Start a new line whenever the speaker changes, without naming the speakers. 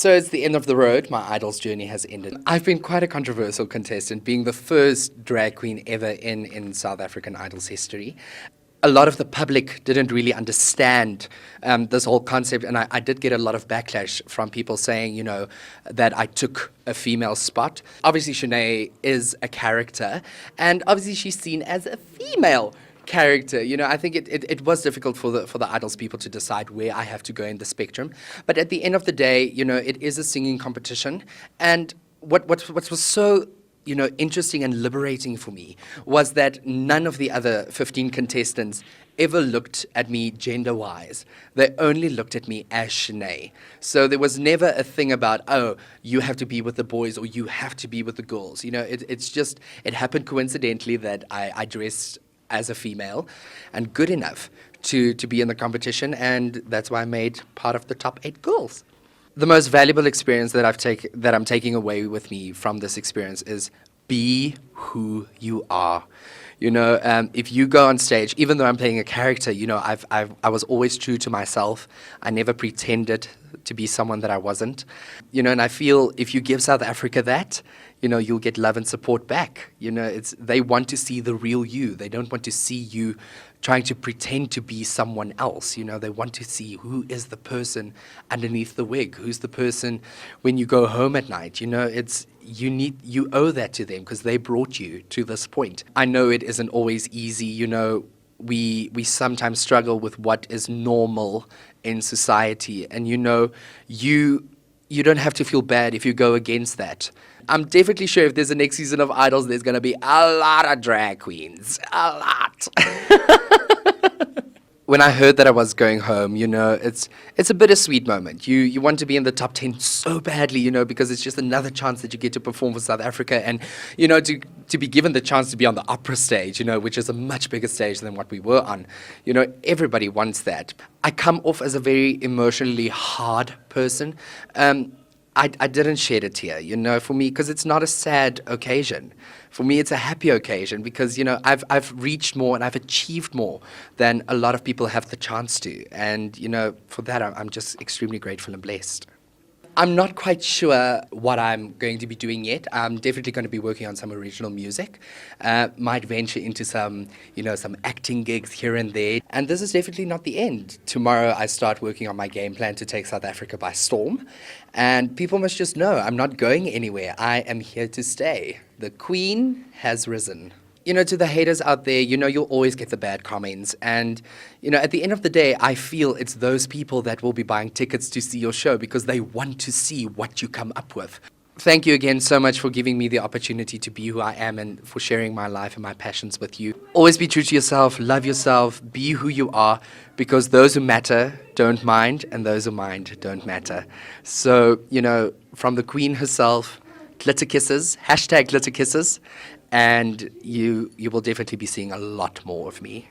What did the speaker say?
So it's the end of the road. My idol's journey has ended. I've been quite a controversial contestant, being the first drag queen ever in South African Idol's history. A lot of the public didn't really understand this whole concept, and I did get a lot of backlash from people saying, that I took a female spot. Obviously, Shenay is a character, and obviously she's seen as a female character. I think it was difficult for the Idols people to decide where I have to go in the spectrum. But at the end of the day, it is a singing competition, and what was so interesting and liberating for me was that none of the other 15 contestants ever looked at me gender-wise. They only looked at me as Shenay. So there was never a thing about, oh, you have to be with the boys or you have to be with the girls. It happened coincidentally that I dressed as a female and good enough to be in the competition, and that's why I made part of the top 8 girls. The most valuable experience that I'm taking away with me from this experience is be who you are. If you go on stage, even though I'm playing a character, I was always true to myself. I never pretended to be someone that I wasn't. And I feel if you give South Africa that, you'll get love and support back. They want to see the real you. They don't want to see you trying to pretend to be someone else. They want to see who is the person underneath the wig, who's the person when you go home at night. You owe that to them because they brought you to this point. I know it isn't always easy. We sometimes struggle with what is normal in society, and you don't have to feel bad if you go against that. I'm definitely sure if there's a next season of Idols, there's going to be a lot of drag queens. A lot. When I heard that I was going home, it's a bittersweet moment. You want to be in the top 10 so badly, because it's just another chance that you get to perform for South Africa, and, to be given the chance to be on the opera stage, which is a much bigger stage than what we were on. Everybody wants that. I come off as a very emotionally hard person. I didn't shed a tear, for me, because it's not a sad occasion. For me, it's a happy occasion because, I've reached more and I've achieved more than a lot of people have the chance to. And, for that, I'm just extremely grateful and blessed. I'm not quite sure what I'm going to be doing yet. I'm definitely going to be working on some original music. Might venture into some acting gigs here and there. And this is definitely not the end. Tomorrow I start working on my game plan to take South Africa by storm. And people must just know I'm not going anywhere. I am here to stay. The Queen has risen. To the haters out there, you'll always get the bad comments. And, at the end of the day, I feel it's those people that will be buying tickets to see your show because they want to see what you come up with. Thank you again so much for giving me the opportunity to be who I am and for sharing my life and my passions with you. Always be true to yourself, love yourself, be who you are, because those who matter don't mind and those who mind don't matter. So, from the Queen herself, glitter kisses, #glitter kisses. And you will definitely be seeing a lot more of me.